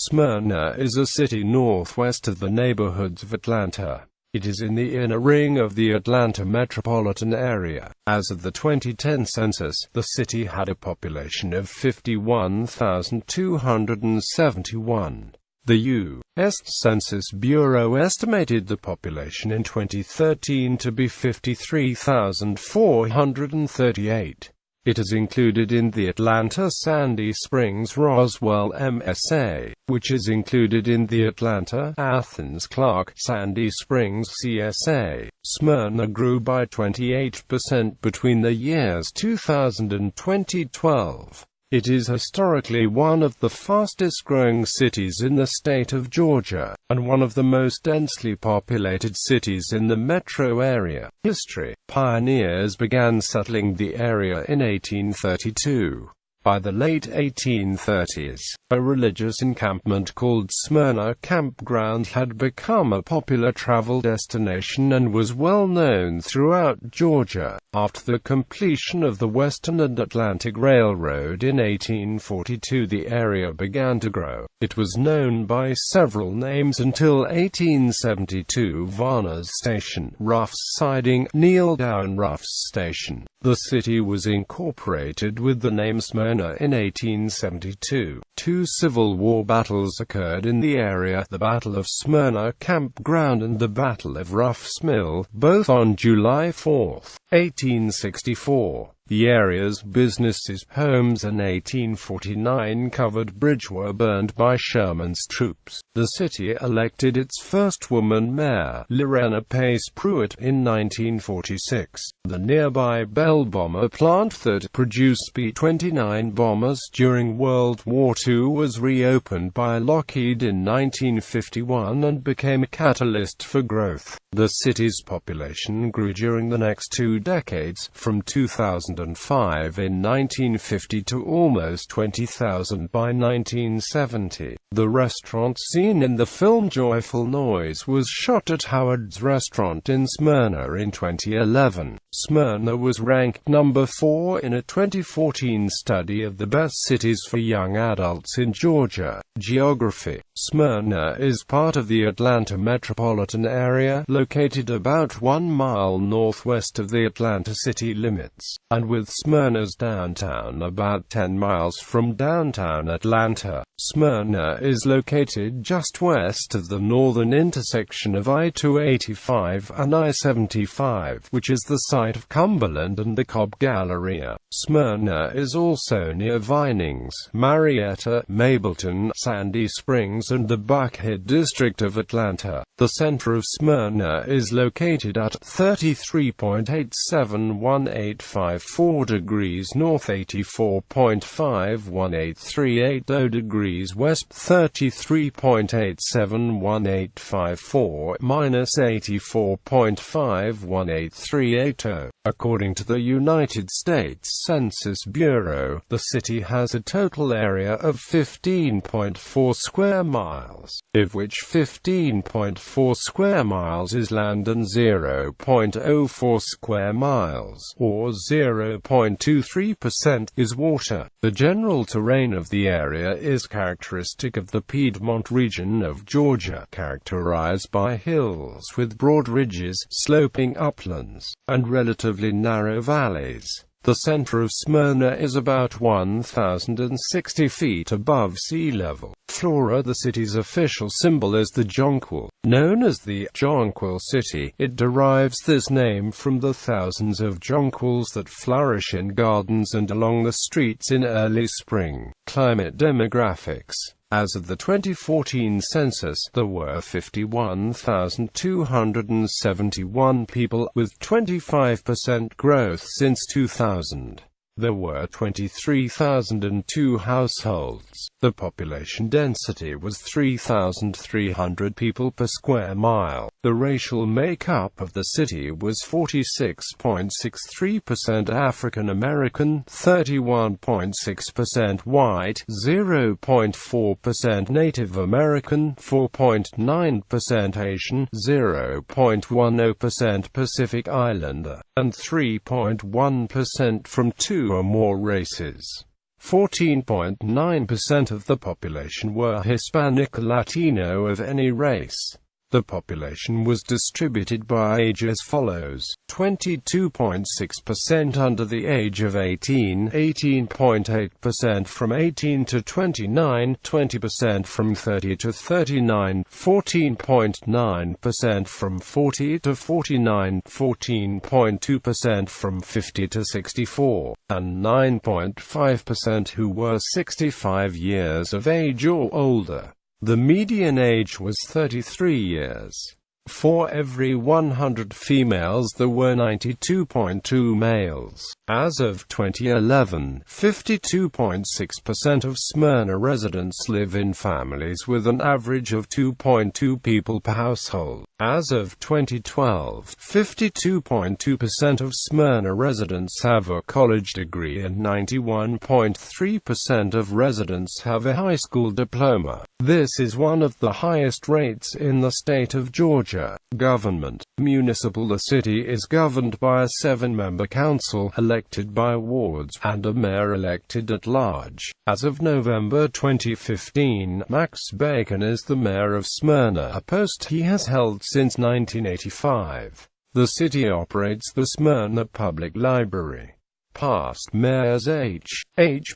Smyrna is a city northwest of the neighborhoods of Atlanta. It is in the inner ring of the Atlanta Metropolitan Area. As of the 2010 census, the city had a population of 51,271. The U.S. Census Bureau estimated the population in 2013 to be 53,438. It is included in the Atlanta-Sandy Springs-Roswell MSA, which is included in the Atlanta-Athens-Clarke-Sandy Springs CSA. Smyrna grew by 28% between the years 2000 and 2012. It is historically one of the fastest-growing cities in the state of Georgia, and one of the most densely populated cities in the metro area. History: pioneers began settling the area in 1832. By the late 1830s, a religious encampment called Smyrna Campground had become a popular travel destination and was well known throughout Georgia. After the completion of the Western and Atlantic Railroad in 1842, the area began to grow. It was known by several names until 1872: Varner's Station, Ruff's Siding, Kneel Down Ruff's Station. The city was incorporated with the name Smyrna in 1872. Two Civil War battles occurred in the area: the Battle of Smyrna Campground and the Battle of Ruff's Mill, both on July 4, 1864. The area's businesses, homes and 1849 covered bridge were burned by Sherman's troops. The city elected its first woman mayor, Lorena Pace Pruitt, in 1946. The nearby Bell bomber plant that produced B-29 bombers during World War II was reopened by Lockheed in 1951 and became a catalyst for growth. The city's population grew during the next 2 decades, from 2005 in 1950 to almost 20,000 by 1970. The restaurant scene in the film Joyful Noise was shot at Howard's Restaurant in Smyrna in 2011. Smyrna was ranked number 4 in a 2014 study of the best cities for young adults in Georgia. Geography: Smyrna is part of the Atlanta Metropolitan Area, located about 1 mile northwest of the Atlanta city limits, and with Smyrna's downtown about 10 miles from downtown Atlanta. Smyrna is located just west of the northern intersection of I-285 and I-75, which is the site of Cumberland and the Cobb Galleria. Smyrna is also near Vinings, Marietta, Mableton, Sandy Springs and the Buckhead district of Atlanta. The center of Smyrna is located at 33.871854 degrees north, 84.518380 degrees west, 33.871854 minus 84.518380. According to the United States Census Bureau, the city has a total area of 15.4 square miles, of which 15.4 square miles is land and 0.04 square miles, or 0.23%, is water. The general terrain of the area is characteristic of the Piedmont region of Georgia, characterized by hills with broad ridges, sloping uplands, and relatively narrow valleys. The center of Smyrna is about 1,060 feet above sea level. Flora: the city's official symbol is the jonquil. Known as the Jonquil City, it derives this name from the thousands of jonquils that flourish in gardens and along the streets in early spring. Climate: demographics. As of the 2014 census, there were 51,271 people, with 25% growth since 2000. There were 23,002 households. The population density was 3,300 people per square mile. The racial makeup of the city was 46.63% African American, 31.6% white, 0.4% Native American, 4.9% Asian, 0.10% Pacific Islander, and 3.1% from 2 or more races. 14.9% of the population were Hispanic or Latino of any race. The population was distributed by age as follows: 22.6% under the age of 18, 18.8% from 18 to 29, 20% from 30 to 39, 14.9% from 40 to 49, 14.2% from 50 to 64, and 9.5% who were 65 years of age or older. The median age was 33 years. For every 100 females there were 92.2 males. As of 2011, 52.6% of Smyrna residents live in families with an average of 2.2 people per household. As of 2012, 52.2% of Smyrna residents have a college degree and 91.3% of residents have a high school diploma. This is one of the highest rates in the state of Georgia. Government. Municipal. The city is governed by a 7-member council, elected by wards, and a mayor elected at large. As of November 2015, Max Bacon is the mayor of Smyrna, a post he has held since 1985. The city operates the Smyrna Public Library. Past mayors: H.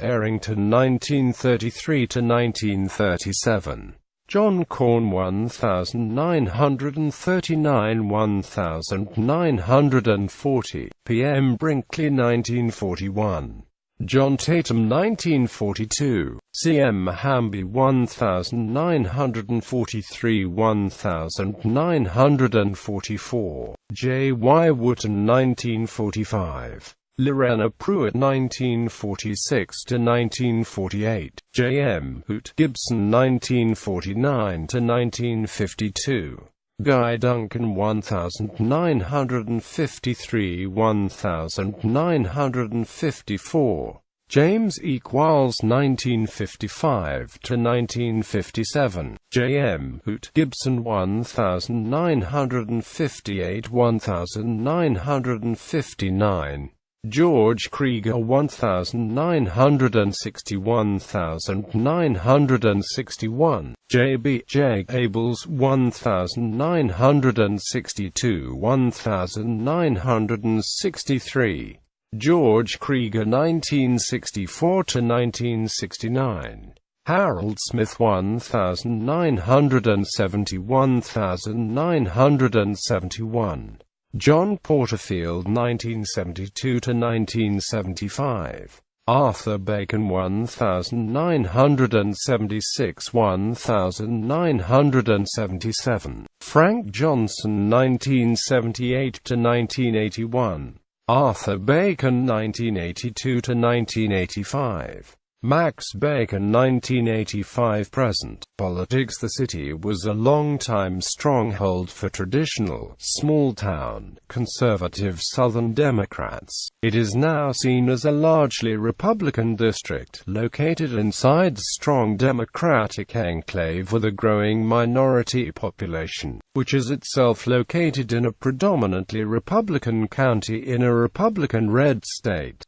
Arrington 1933 to 1937. John Corn 1939 1940, P.M. Brinkley 1941. John Tatum 1942, C.M. Hamby 1943 1944, J.Y. Wooten 1945. Lorena Pruitt 1946 to 1948, J.M. Hoot Gibson 1949 to 1952, Guy Duncan 1953 1954, James E. Qualls 1955 to 1957, J.M. Hoot Gibson 1958 1959, George Krieger 1960 1961, J.B. Abels 1962 1963, George Krieger 1964 to 1969, Harold Smith 1970 1971, John Porterfield 1972 to 1975, Arthur Bacon 1976 1977, Frank Johnson 1978 to 1981, Arthur Bacon 1982 to 1985. Max Bacon 1985 present. Politics. The city was a long-time stronghold for traditional, small-town, conservative Southern Democrats. It is now seen as a largely Republican district, located inside a strong Democratic enclave with a growing minority population, which is itself located in a predominantly Republican county in a Republican-red state.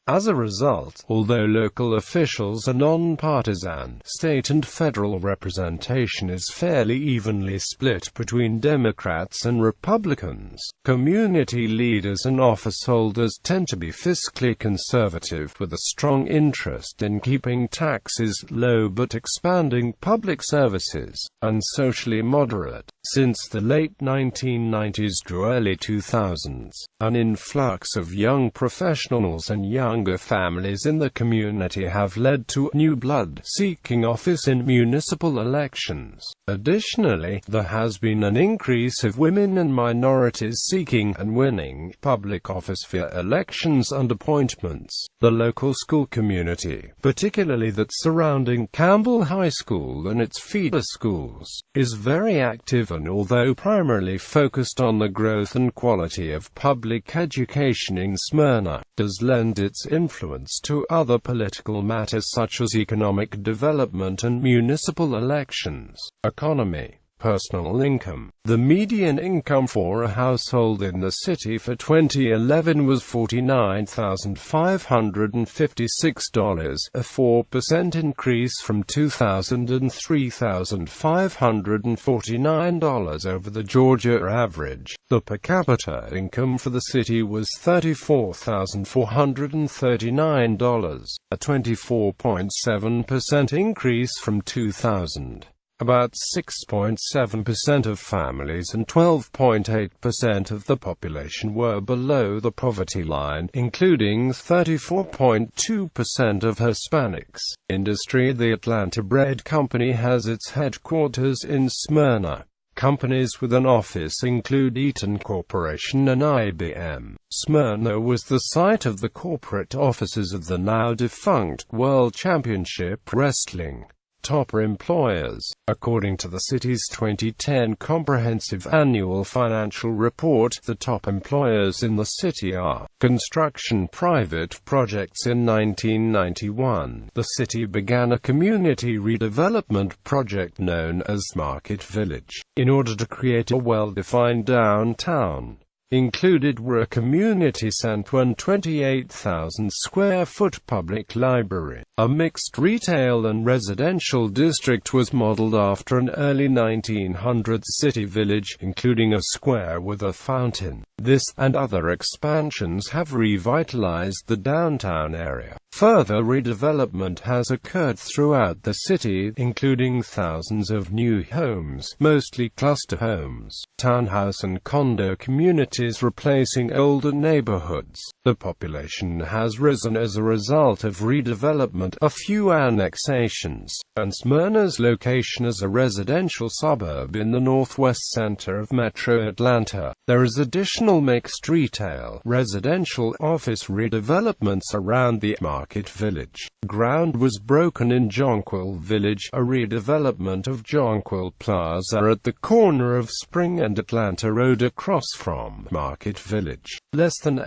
As a result, although local officials are non-partisan, state and federal representation is fairly evenly split between Democrats and Republicans. Community leaders and office holders tend to be fiscally conservative, with a strong interest in keeping taxes low but expanding public services, and socially moderate. Since the late 1990s to early 2000s, an influx of young professionals and younger families in the community have led to new blood seeking office in municipal elections. Additionally, there has been an increase of women and minorities seeking and winning public office via elections and appointments. The local school community, particularly that surrounding Campbell High School and its feeder schools, is very active and, although primarily focused on the growth and quality of public education in Smyrna, does lend its influence to other political matters such as economic development and municipal elections. Economy. Personal income. The median income for a household in the city for 2011 was $49,556, a 4% increase from 2003 $3,549 over the Georgia average. The per capita income for the city was $34,439, a 24.7% increase from 2000. About 6.7% of families and 12.8% of the population were below the poverty line, including 34.2% of Hispanics. Industry. The Atlanta Bread Company has its headquarters in Smyrna. Companies with an office include Eaton Corporation and IBM. Smyrna was the site of the corporate offices of the now-defunct World Championship Wrestling. Top employers. According to the city's 2010 Comprehensive Annual Financial Report, the top employers in the city are construction private projects. In 1991, the city began a community redevelopment project known as Market Village, in order to create a well-defined downtown. Included were a community center and 28,000-square-foot public library. A mixed retail and residential district was modeled after an early 1900s city village, including a square with a fountain. This, and other expansions have revitalized the downtown area. Further redevelopment has occurred throughout the city, including thousands of new homes, mostly cluster homes, townhouse and condo communities replacing older neighborhoods. The population has risen as a result of redevelopment, a few annexations, and Smyrna's location as a residential suburb in the northwest center of Metro Atlanta. There is additional mixed retail, residential, office redevelopments around the Market Village. Ground was broken in Jonquil Village, a redevelopment of Jonquil Plaza at the corner of Spring and Atlanta Road across from Market Village. Less than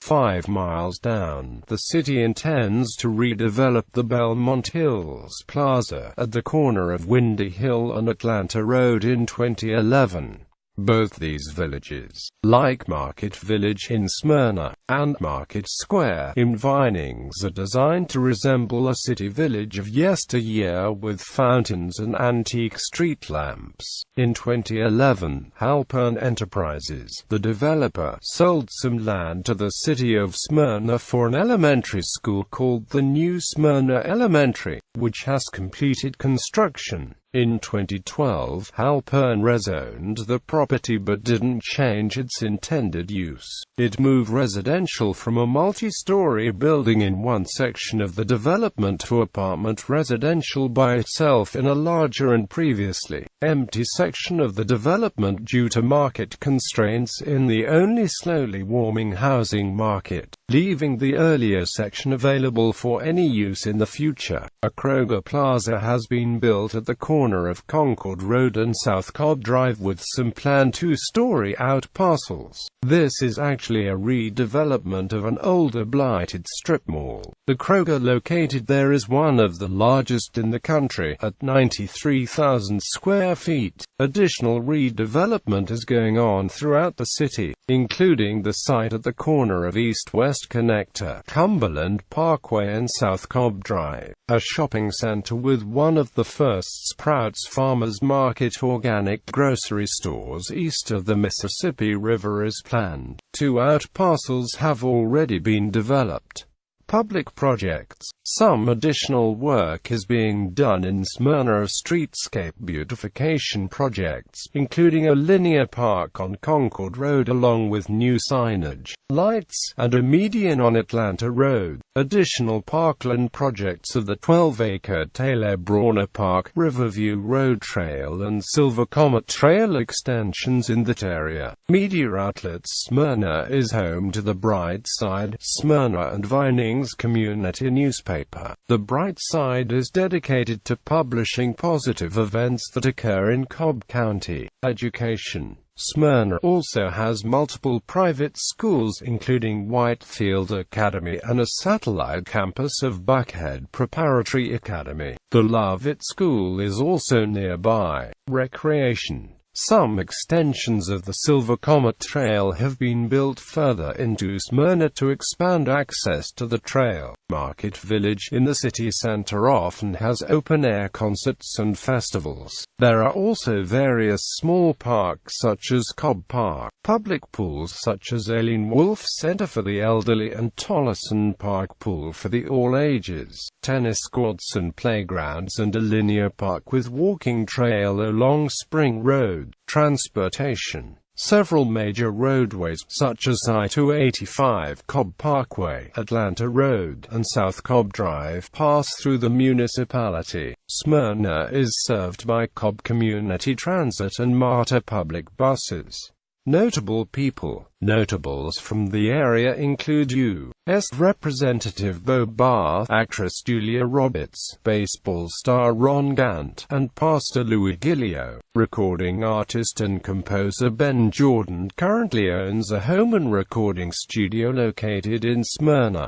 5 miles down, the city intends to redevelop the Belmont Hills Plaza at the corner of Windy Hill and Atlanta Road in 2011. Both these villages, like Market Village in Smyrna, and Market Square in Vinings, are designed to resemble a city village of yesteryear with fountains and antique street lamps. In 2011, Halpern Enterprises, the developer, sold some land to the city of Smyrna for an elementary school called the New Smyrna Elementary, which has completed construction. In 2012, Halpern rezoned the property but didn't change its intended use. It moved residential from a multi-story building in one section of the development to apartment residential by itself in a larger and previously empty section of the development due to market constraints in the only slowly warming housing market, leaving the earlier section available for any use in the future. A Kroger Plaza has been built at the corner of Concord Road and South Cobb Drive with some planned two-story out parcels. This is actually a redevelopment of an older blighted strip mall. The Kroger located there is one of the largest in the country, at 93,000 square feet. Additional redevelopment is going on throughout the city, including the site at the corner of East-West Connector, Cumberland Parkway and South Cobb Drive. A shopping center with one of the first Sprouts Farmers Market organic grocery stores east of the Mississippi River is planned. 2 out parcels have already been developed. Public projects. Some additional work is being done in Smyrna of streetscape beautification projects, including a linear park on Concord Road along with new signage, lights, and a median on Atlanta Road. Additional parkland projects of the 12-acre Taylor Brawner Park, Riverview Road Trail and Silver Comet Trail extensions in that area. Media outlets. Smyrna is home to the Bright Side, Smyrna and Vinings community newspaper. The Bright Side is dedicated to publishing positive events that occur in Cobb County. Education. Smyrna also has multiple private schools including Whitefield Academy and a satellite campus of Buckhead Preparatory Academy. The Love.It School is also nearby. Recreation. Some extensions of the Silver Comet Trail have been built further into Smyrna to expand access to the trail. Market Village in the city center often has open-air concerts and festivals. There are also various small parks such as Cobb Park, public pools such as Aileen Wolf Center for the Elderly and Tolleson Park Pool for the all ages, tennis courts and playgrounds, and a linear park with walking trail along Spring Road. Transportation. Several major roadways, such as I-285, Cobb Parkway, Atlanta Road, and South Cobb Drive, pass through the municipality. Smyrna is served by Cobb Community Transit and MARTA public buses. Notable people. Notables from the area include U.S. Representative Bo Barr, actress Julia Roberts, baseball star Ron Gant, and Pastor Louis Gillio. Recording artist and composer Ben Jordan currently owns a home and recording studio located in Smyrna.